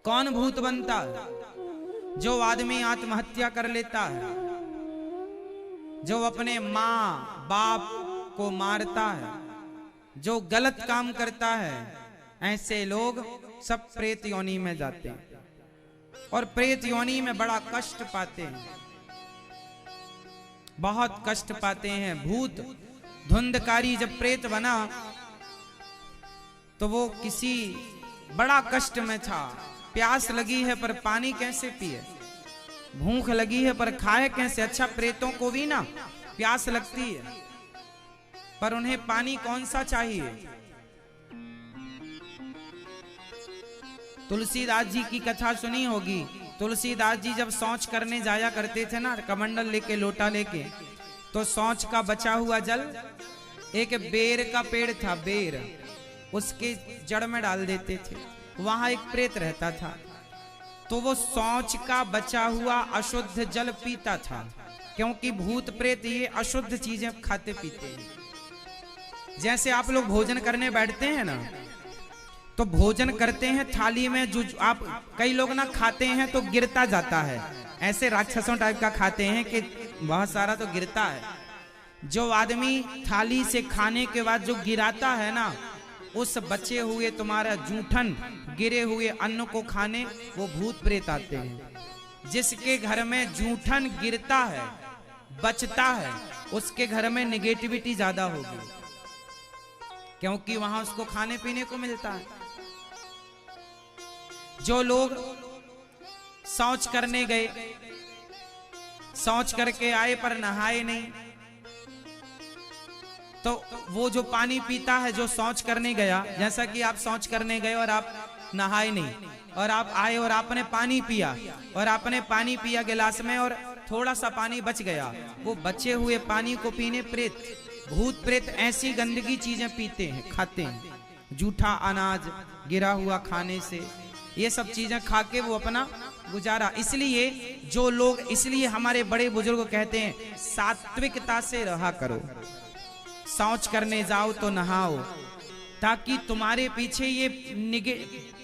कौन भूत बनता है? जो आदमी आत्महत्या कर लेता है, जो अपने माँ बाप को मारता है, जो गलत काम करता है, ऐसे लोग सब प्रेत योनि में जाते हैं और प्रेत योनि में बड़ा कष्ट पाते हैं, बहुत कष्ट पाते हैं। भूत धुंधकारी जब प्रेत बना तो वो किसी बड़ा कष्ट में था। प्यास लगी है पर पानी कैसे पिए, भूख लगी है पर खाए कैसे। अच्छा, प्रेतों को भी ना प्यास लगती है, पर उन्हें पानी कौन सा चाहिए? तुलसीदास जी की कथा सुनी होगी। तुलसीदास जी जब शौच करने जाया करते थे ना, कमंडल लेके, लोटा लेके, तो शौच का बचा हुआ जल एक बेर का पेड़ था, बेर, उसके जड़ में डाल देते थे। वहां एक प्रेत रहता था, तो वो शौच का बचा हुआ अशुद्ध जल पीता था, क्योंकि भूत प्रेत ये अशुद्ध चीजें खाते पीते हैं। जैसे आप लोग भोजन करने बैठते हैं ना, तो भोजन करते हैं थाली में, जो आप कई लोग ना खाते हैं तो गिरता जाता है, ऐसे राक्षसों टाइप का खाते हैं कि बहुत सारा तो गिरता है। जो आदमी थाली से खाने के बाद जो गिराता है ना, उस बचे हुए तुम्हारा जूठन गिरे हुए अन्न को खाने वो भूत प्रेत आते हैं। जिसके घर में जूठन गिरता है, बचता है, उसके घर में निगेटिविटी ज्यादा होगी, क्योंकि वहां उसको खाने पीने को मिलता है। जो लोग शौच करने गए, शौच करके आए पर नहाए नहीं, तो वो जो पानी पीता है, जो शौच करने गया, जैसा कि आप शौच करने गए और आप नहाए नहीं, और आप आए और आपने पानी पिया, और आपने पानी पिया गिलास में और थोड़ा सा पानी बच गया, वो बचे हुए पानी को पीने प्रेत, भूत प्रेत ऐसी गंदगी चीजें पीते हैं, खाते हैं। जूठा अनाज गिरा हुआ खाने से, ये सब चीजें खा के वो अपना गुजारा। इसलिए जो लोग, इसलिए हमारे बड़े बुजुर्ग कहते हैं सात्विकता से रहा करो, शौच करने जाओ तो नहाओ, ताकि तुम्हारे पीछे ये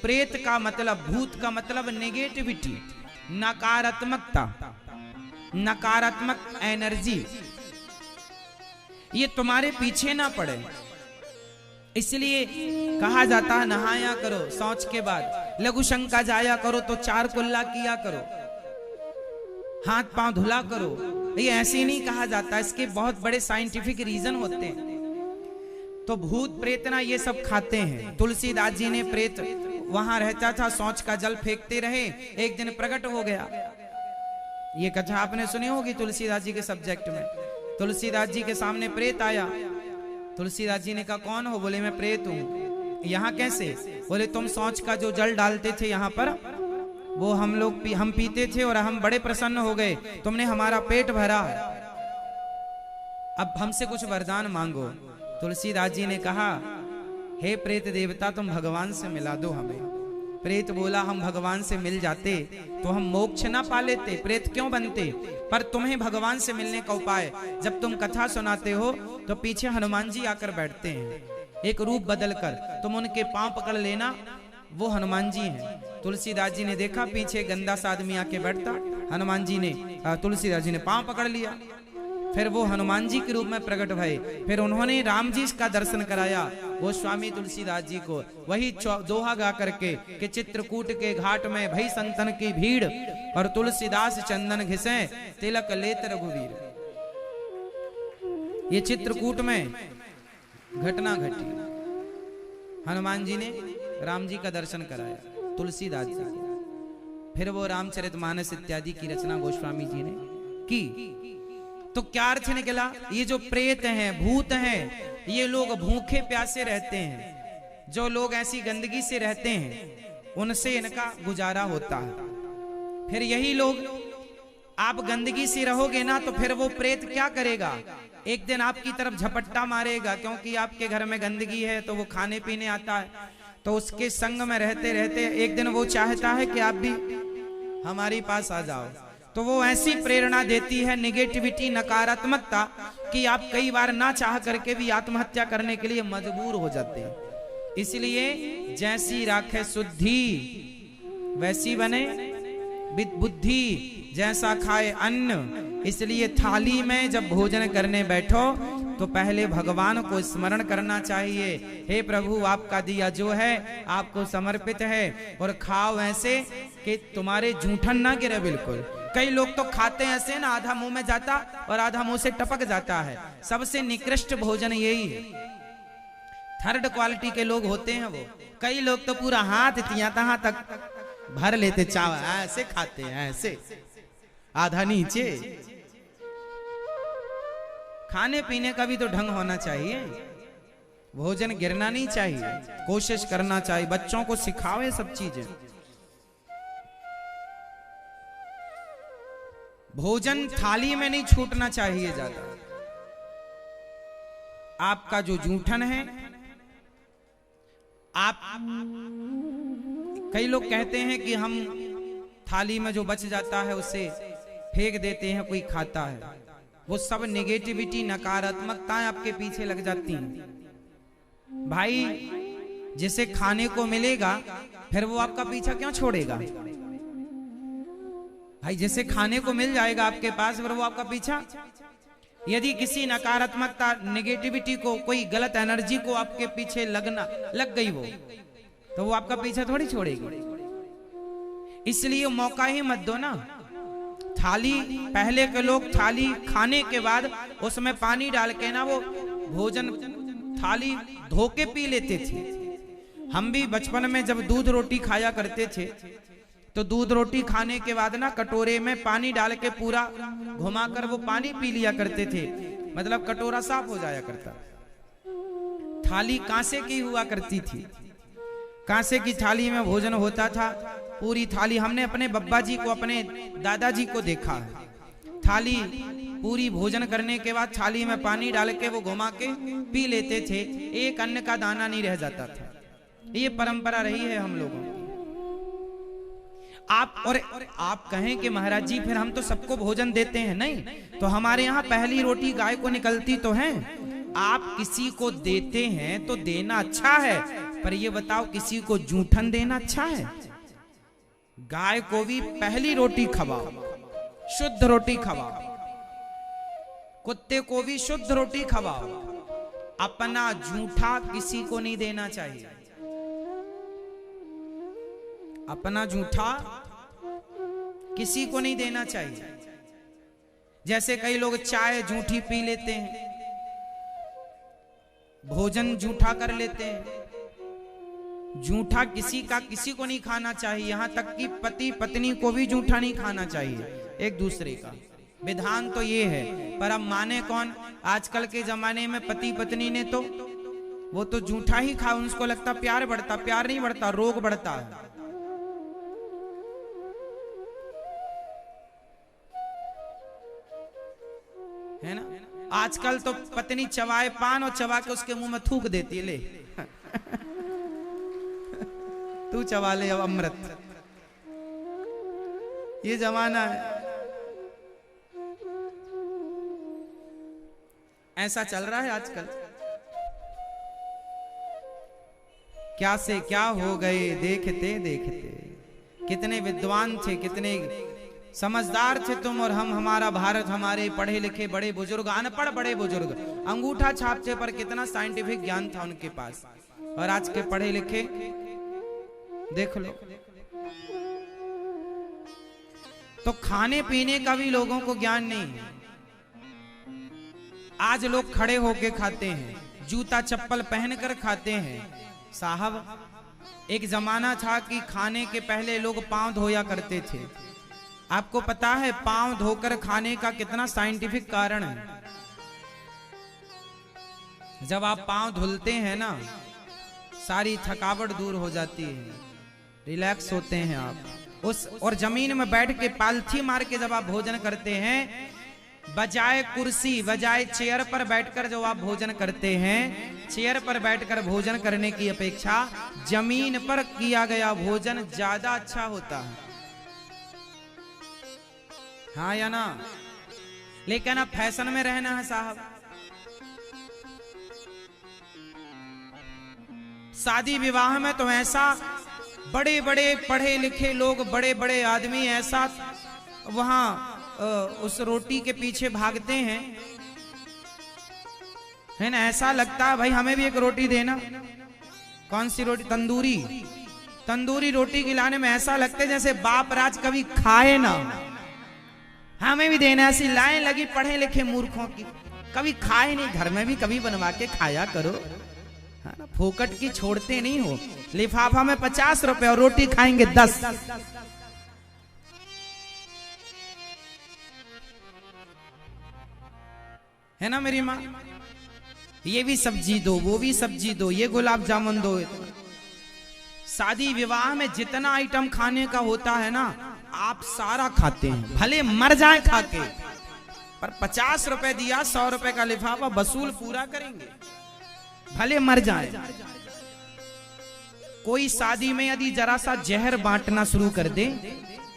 प्रेत का मतलब, भूत का मतलब नेगेटिविटी, नकारात्मकता, नकारात्मक एनर्जी, ये तुम्हारे पीछे ना पड़े। इसलिए कहा जाता है नहाया करो शौच के बाद, लघु शंका जाया करो तो 4 कुल्ला किया करो, हाथ पांव धुला करो। ये ऐसे नहीं कहा जाता, इसके बहुत बड़े साइंटिफिक रीजन होते हैं। तो भूत प्रेत ना ये सब खाते हैं। तुलसीदास जी ने, प्रेत वहां रहता था, शौच का जल फेंकते रहे, एक दिन प्रकट हो गया। ये कथा आपने सुनी होगी तुलसीदास जी के सब्जेक्ट में। तुलसीदास जी के सामने प्रेत आया, तुलसीदास जी ने कहा कौन हो? बोले मैं प्रेत हूँ। यहाँ कैसे? बोले तुम शौच का जो जल डालते थे यहाँ पर, वो हम पीते थे और हम बड़े प्रसन्न हो गए, तुमने हमारा पेट भरा, अब हमसे कुछ वरदान मांगो। तुलसीदास जी ने कहा हे प्रेत देवता, तुम भगवान से मिला दो हमें। प्रेत बोला हम भगवान से मिल जाते तो हम मोक्ष ना पा लेते, प्रेत क्यों बनते, पर तुम्हें भगवान से मिलने का उपाय, जब तुम कथा सुनाते हो तो पीछे हनुमान जी आकर बैठते हैं, एक रूप बदल कर, तुम उनके पांव पकड़ लेना, वो हनुमान जी हैं। तुलसीदास जी ने देखा पीछे गंदा सा आदमी आके बैठता, हनुमान जी ने, तुलसीदास जी ने पांव पकड़ लिया, फिर वो हनुमान जी के रूप में प्रकट भये। फिर उन्होंने राम जी का दर्शन कराया वो स्वामी तुलसीदास जी को, वही दोहा गा करके कि चित्रकूट के घाट में भई संतन की भीड़, और तुलसीदास चंदन घिसे तिलक लेत रघुवीर। ये चित्रकूट में घटना घटी, हनुमान जी ने राम जी का दर्शन कराया तुलसीदास जी को। फिर वो रामचरितमानस इत्यादि की रचना गोस्वामी जी ने की। तो क्या अर्थ निकला? ये जो प्रेत हैं, भूत हैं, ये लोग भूखे प्यासे रहते हैं। जो लोग ऐसी गंदगी से रहते हैं उनसे इनका गुजारा होता है। फिर यही लोग, आप गंदगी से रहोगे ना तो फिर वो प्रेत क्या करेगा? एक दिन आपकी तरफ झपट्टा मारेगा, क्योंकि आपके घर में गंदगी है तो वो खाने पीने आता है, तो उसके संग में रहते रहते एक दिन वो चाहता है कि आप भी हमारे पास आ जाओ। तो वो ऐसी प्रेरणा देती है निगेटिविटी, नकारात्मकता, कि आप कई बार ना चाह करके भी आत्महत्या करने के लिए मजबूर हो जाते हैं। इसलिए जैसी राखे शुद्धि वैसी बने बुद्धि, जैसा खाए अन्न। इसलिए थाली में जब भोजन करने बैठो तो पहले भगवान को स्मरण करना चाहिए। हे प्रभु, आपका दिया जो है आपको समर्पित है, और खाओ ऐसे कि तुम्हारे जूठन ना गिरे बिल्कुल। कई लोग तो खाते ऐसे ना, आधा मुंह में जाता और आधा मुंह से टपक जाता है। सबसे निकृष्ट भोजन यही है, थर्ड क्वालिटी के लोग होते हैं वो। कई लोग तो पूरा हाथ तहाँ तक भर लेते, चावल ऐसे खाते हैं, ऐसे आधा नीचे। खाने पीने का भी तो ढंग होना चाहिए, भोजन गिरना नहीं चाहिए, कोशिश करना चाहिए। बच्चों को सिखावे सब चीजें। भोजन थाली में नहीं छूटना चाहिए ज्यादा। आपका जो जूठन है, आप कई लोग कहते हैं कि हम थाली में जो बच जाता है उसे फेंक देते हैं, कोई खाता है। वो सब नेगेटिविटी, नकारात्मकताएं आपके पीछे लग जाती हैं। भाई, जिसे खाने को मिलेगा फिर वो आपका पीछा क्यों छोड़ेगा? भाई, जिसे खाने को मिल जाएगा आपके पास, फिर वो आपका पीछा। यदि किसी नकारात्मकता, नेगेटिविटी को, कोई गलत एनर्जी को आपके पीछे लग गई वो, तो वो आपका पीछा थोड़ी छोड़ेगी। इसलिए मौका ही मत दो ना। थाली, पहले के लोग थाली खाने के बाद उसमें पानी डाल के ना वो भोजन थाली धो के पी लेते थे। हम भी बचपन में जब दूध रोटी खाया करते थे तो दूध रोटी खाने के बाद ना कटोरे में पानी डाल के पूरा घुमाकर वो पानी पी लिया करते थे, मतलब कटोरा साफ हो जाया करता। थाली कांसे की हुआ करती थी, कांसे की थाली में भोजन होता था, पूरी थाली। हमने अपने बब्बा जी को, अपने दादाजी को देखा है, थाली पूरी भोजन करने के बाद थाली में पानी डाल के वो घुमा के पी लेते थे, एक अन्न का दाना नहीं रह जाता था। ये परंपरा रही है हम लोगों की। आप कहें कि महाराज जी फिर हम तो सबको भोजन देते हैं, नहीं तो हमारे यहाँ पहली रोटी गाय को निकलती तो है। आप किसी को देते हैं तो देना अच्छा है, पर ये बताओ किसी को जूठन देना अच्छा है? गाय को भी पहली रोटी खवाओ, शुद्ध रोटी खवाओ, कुत्ते को भी शुद्ध रोटी खवाओ। अपना जूठा किसी को नहीं देना चाहिए, अपना जूठा किसी को नहीं देना चाहिए। जैसे कई लोग चाय जूठी पी लेते हैं, भोजन जूठा कर लेते हैं। जूठा किसी का किसी को नहीं खाना चाहिए, यहां तक कि पति पत्नी को भी जूठा नहीं खाना चाहिए एक दूसरे का। विधान तो ये है, पर अब माने कौन? आजकल के जमाने में पति पत्नी ने तो वो तो जूठा ही खा, उनको लगता प्यार बढ़ता, प्यार नहीं बढ़ता, रोग बढ़ता है। है ना? आजकल तो पत्नी चबाए पान और चबा के उसके मुंह में थूक देती है, ले तू चबा ले अब अमृत। ये जमाना है, ऐसा चल रहा है आजकल। क्या से क्या हो गए देखते देखते। कितने विद्वान थे, कितने समझदार थे तुम और हम, हमारा भारत, हमारे पढ़े लिखे बड़े बुजुर्ग, अनपढ़ बड़े बुजुर्ग अंगूठा छापते पर कितना साइंटिफिक ज्ञान था उनके पास। और आज के पढ़े लिखे देख लो। तो खाने पीने का भी लोगों को ज्ञान नहीं है। आज लोग खड़े होके खाते हैं, जूता चप्पल पहनकर खाते हैं। साहब, एक जमाना था कि खाने के पहले लोग पांव धोया करते थे। आपको पता है पांव धोकर खाने का कितना साइंटिफिक कारण है? जब आप पांव धुलते हैं ना, सारी थकावट दूर हो जाती है, रिलैक्स होते हैं आप उस। और जमीन में बैठ के पालथी मार के जब आप भोजन करते हैं, बजाय कुर्सी, बजाय चेयर पर बैठकर जो आप भोजन करते हैं, चेयर पर बैठकर भोजन करने की अपेक्षा जमीन पर किया गया भोजन ज्यादा अच्छा होता है। हाँ या ना? लेकिन अब फैशन में रहना है साहब। शादी विवाह में तो ऐसा बड़े बड़े पढ़े लिखे लोग, बड़े बड़े आदमी ऐसा वहां उस रोटी के पीछे भागते हैं, है ना। ऐसा लगता है भाई हमें भी एक रोटी देना। कौन सी रोटी? तंदूरी। तंदूरी रोटी खिलाने में ऐसा लगता है जैसे बाप राज कभी खाए ना, हमें भी देना। ऐसी लाइन लगी पढ़े लिखे मूर्खों की, कभी खाए नहीं, घर में भी कभी बनवा के खाया करो, है ना। फोकट की छोड़ते नहीं हो। लिफाफा में 50 रुपए और रोटी खाएंगे 10। है ना मेरी माँ, ये भी सब्जी दो, वो भी सब्जी दो, ये गुलाब जामुन दो। शादी विवाह में जितना आइटम खाने का होता है ना, आप सारा खाते हैं, भले मर जाए खा के, पर 50 रुपए दिया, 100 रुपए का लिफाफा वसूल पूरा करेंगे, भले मर जाए। कोई शादी में यदि जरा सा जहर बांटना शुरू कर दे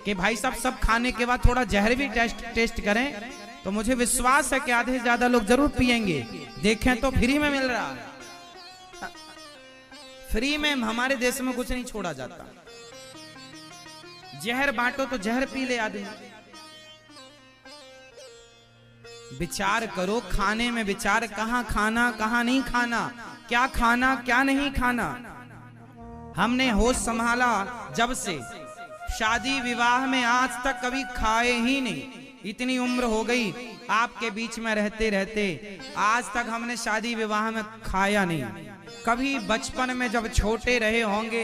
कि भाई साहब सब खाने के बाद थोड़ा जहर भी टेस्ट करें, तो मुझे विश्वास है कि आधे से ज्यादा लोग जरूर पिएंगे। देखें तो फ्री में मिल रहा है, फ्री में हमारे देश में कुछ नहीं छोड़ा जाता। जहर बांटो तो जहर पी ले आदमी। विचार करो, खाने में विचार, कहां खाना कहां नहीं खाना, क्या खाना क्या नहीं खाना। हमने होश संभाला जब से, शादी विवाह में आज तक कभी खाए ही नहीं। इतनी उम्र हो गई आपके बीच में रहते रहते, आज तक हमने शादी विवाह में खाया नहीं। कभी बचपन में जब छोटे रहे होंगे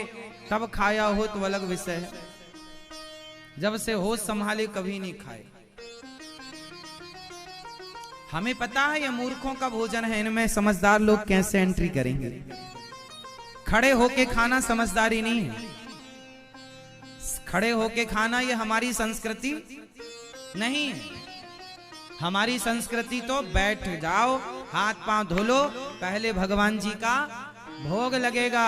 तब खाया हो तो अलग विषय है, जब से होश संभाले कभी नहीं खाए। हमें पता है ये मूर्खों का भोजन है, इनमें समझदार लोग कैसे एंट्री करेंगे। खड़े होके खाना समझदारी नहीं है, खड़े होके खाना ये हमारी संस्कृति नहीं है। हमारी संस्कृति तो बैठ जाओ, हाथ पांव धो लो, पहले भगवान जी का भोग लगेगा,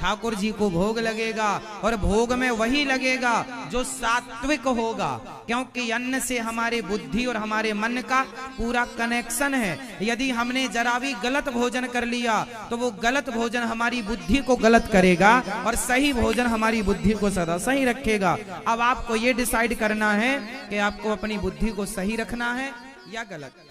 ठाकुर जी को भोग लगेगा, और भोग में वही लगेगा जो सात्विक होगा, क्योंकि अन्न से हमारे बुद्धि और हमारे मन का पूरा कनेक्शन है। यदि हमने जरा भी गलत भोजन कर लिया तो वो गलत भोजन हमारी बुद्धि को गलत करेगा, और सही भोजन हमारी बुद्धि को सदा सही रखेगा। अब आपको ये डिसाइड करना है कि आपको अपनी बुद्धि को सही रखना है या गलत।